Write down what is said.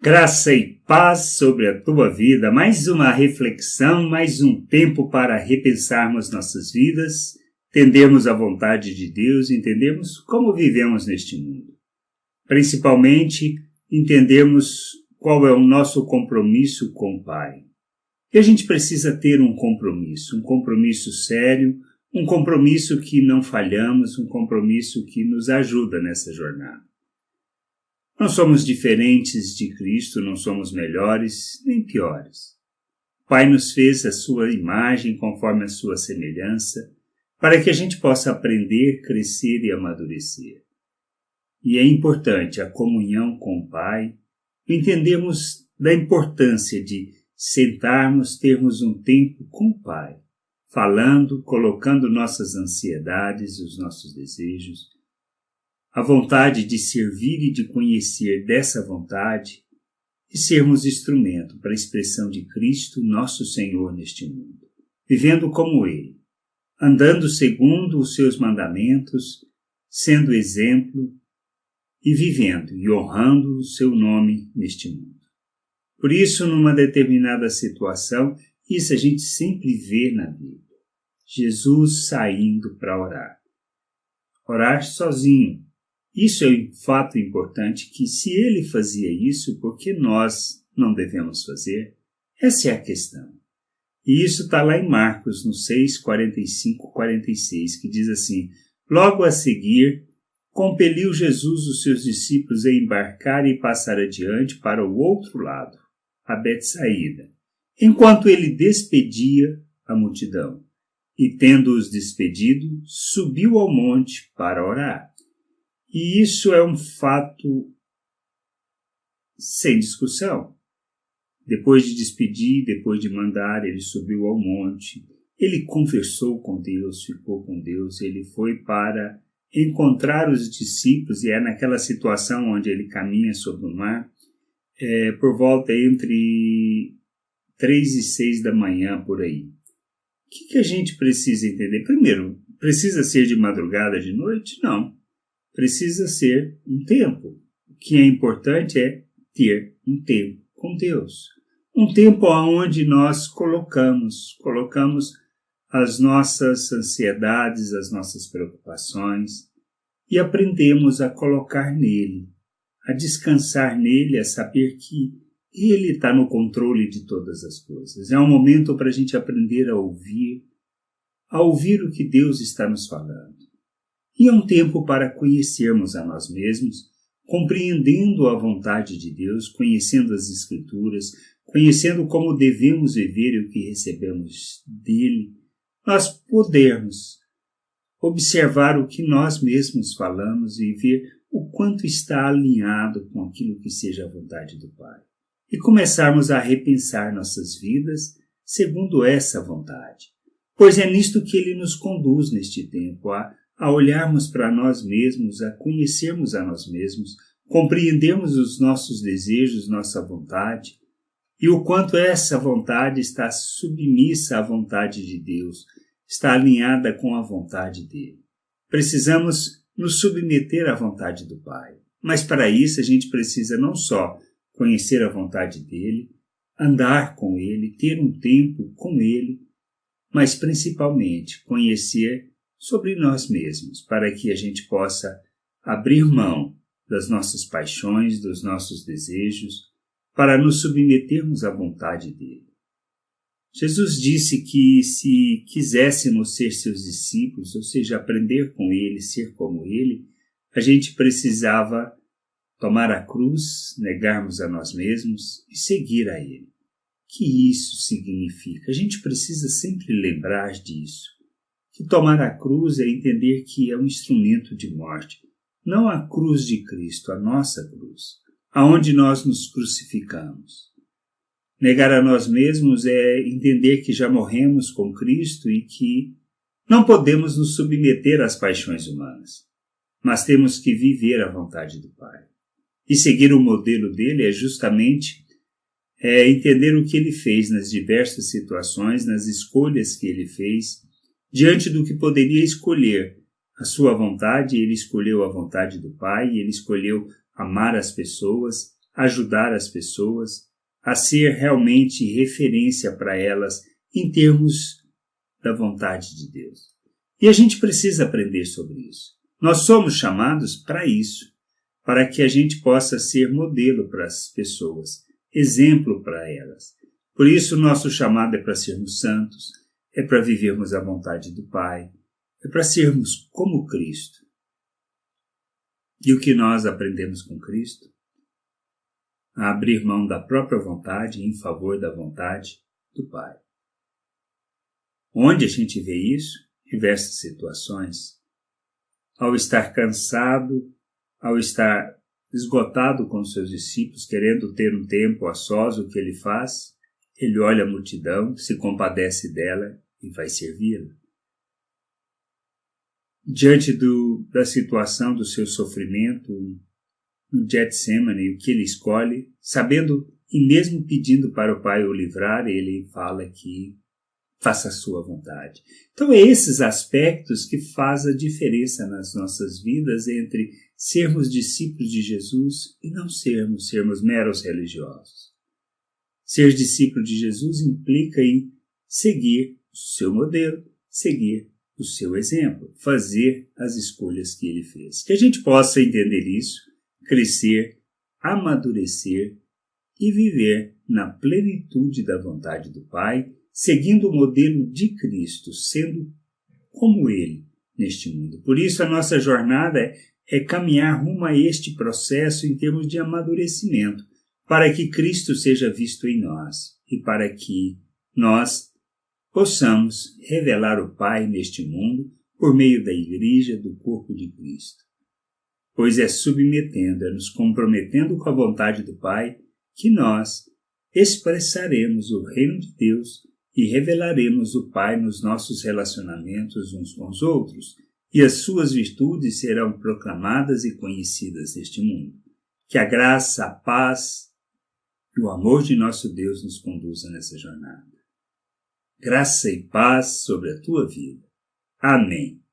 Graça e paz sobre a tua vida, mais uma reflexão, mais um tempo para repensarmos nossas vidas, entendermos a vontade de Deus, entendermos como vivemos neste mundo. Principalmente, entendermos qual é o nosso compromisso com o Pai. E a gente precisa ter um compromisso sério, um compromisso que não falhamos, um compromisso que nos ajuda nessa jornada. Não somos diferentes de Cristo, não somos melhores nem piores. O Pai nos fez a sua imagem conforme a sua semelhança, para que a gente possa aprender, crescer e amadurecer. E é importante a comunhão com o Pai, entendemos da importância de sentarmos, termos um tempo com o Pai, falando, colocando nossas ansiedades, os nossos desejos, a vontade de servir e de conhecer dessa vontade e sermos instrumento para a expressão de Cristo, nosso Senhor, neste mundo, vivendo como Ele, andando segundo os seus mandamentos, sendo exemplo e vivendo e honrando o seu nome neste mundo. Por isso, numa determinada situação, isso a gente sempre vê na Bíblia, Jesus saindo para orar. Orar sozinho. Isso é um fato importante que se ele fazia isso, por que nós não devemos fazer? Essa é a questão. E isso está lá em Marcos, no 6, 45, 46, que diz assim: logo a seguir, compeliu Jesus os seus discípulos a embarcar e passar adiante para o outro lado, a Betsaída, enquanto ele despedia a multidão. E tendo-os despedido, subiu ao monte para orar. E isso é um fato sem discussão. Depois de despedir, depois de mandar, ele subiu ao monte, ele conversou com Deus, ficou com Deus, ele foi para encontrar os discípulos, e é naquela situação onde ele caminha sobre o mar, por volta entre 3 e 6 da manhã, por aí. O que a gente precisa entender? Primeiro, precisa ser de madrugada, de noite? Não. Precisa ser um tempo. O que é importante é ter um tempo com Deus. Um tempo onde nós colocamos as nossas ansiedades, as nossas preocupações e aprendemos a colocar nele, a descansar nele, a saber que ele está no controle de todas as coisas. É um momento para a gente aprender a ouvir o que Deus está nos falando. E é um tempo para conhecermos a nós mesmos, compreendendo a vontade de Deus, conhecendo as Escrituras, conhecendo como devemos viver e o que recebemos dele, nós podermos observar o que nós mesmos falamos e ver o quanto está alinhado com aquilo que seja a vontade do Pai. E começarmos a repensar nossas vidas segundo essa vontade. Pois é nisto que ele nos conduz neste tempo, a olharmos para nós mesmos, a conhecermos a nós mesmos, compreendermos os nossos desejos, nossa vontade, e o quanto essa vontade está submissa à vontade de Deus, está alinhada com a vontade dele. Precisamos nos submeter à vontade do Pai, mas para isso a gente precisa não só conhecer a vontade dele, andar com ele, ter um tempo com ele, mas principalmente conhecer sobre nós mesmos, para que a gente possa abrir mão das nossas paixões, dos nossos desejos, para nos submetermos à vontade dele. Jesus disse que se quiséssemos ser seus discípulos, ou seja, aprender com ele, ser como ele, a gente precisava tomar a cruz, negarmos a nós mesmos e seguir a ele. O que isso significa? A gente precisa sempre lembrar disso. Que tomar a cruz é entender que é um instrumento de morte, não a cruz de Cristo, a nossa cruz, aonde nós nos crucificamos. Negar a nós mesmos é entender que já morremos com Cristo e que não podemos nos submeter às paixões humanas, mas temos que viver a vontade do Pai. E seguir o modelo dele é justamente entender o que ele fez nas diversas situações, nas escolhas que ele fez, diante do que poderia escolher a sua vontade, ele escolheu a vontade do Pai, ele escolheu amar as pessoas, ajudar as pessoas, a ser realmente referência para elas em termos da vontade de Deus. E a gente precisa aprender sobre isso. Nós somos chamados para isso, para que a gente possa ser modelo para as pessoas, exemplo para elas. Por isso, nosso chamado é para sermos santos, é para vivermos a vontade do Pai, é para sermos como Cristo. E o que nós aprendemos com Cristo? A abrir mão da própria vontade em favor da vontade do Pai. Onde a gente vê isso? Em diversas situações. Ao estar cansado, ao estar esgotado com seus discípulos, querendo ter um tempo a sós, o que ele faz? Ele olha a multidão, se compadece dela e vai servi-la. Diante da situação do seu sofrimento, no Getsemane, o que ele escolhe, sabendo e mesmo pedindo para o Pai o livrar, ele fala que faça a sua vontade. Então, é esses aspectos que fazem a diferença nas nossas vidas entre sermos discípulos de Jesus e não sermos meros religiosos. Ser discípulo de Jesus implica em seguir o seu modelo, seguir o seu exemplo, fazer as escolhas que ele fez. Que a gente possa entender isso, crescer, amadurecer e viver na plenitude da vontade do Pai, seguindo o modelo de Cristo, sendo como Ele neste mundo. Por isso, a nossa jornada é caminhar rumo a este processo em termos de amadurecimento, para que Cristo seja visto em nós e para que nós possamos revelar o Pai neste mundo por meio da Igreja do corpo de Cristo. Pois é submetendo, é nos comprometendo com a vontade do Pai que nós expressaremos o reino de Deus e revelaremos o Pai nos nossos relacionamentos uns com os outros, e as suas virtudes serão proclamadas e conhecidas neste mundo. Que a graça, a paz e o amor de nosso Deus nos conduza nessa jornada. Graça e paz sobre a tua vida. Amém.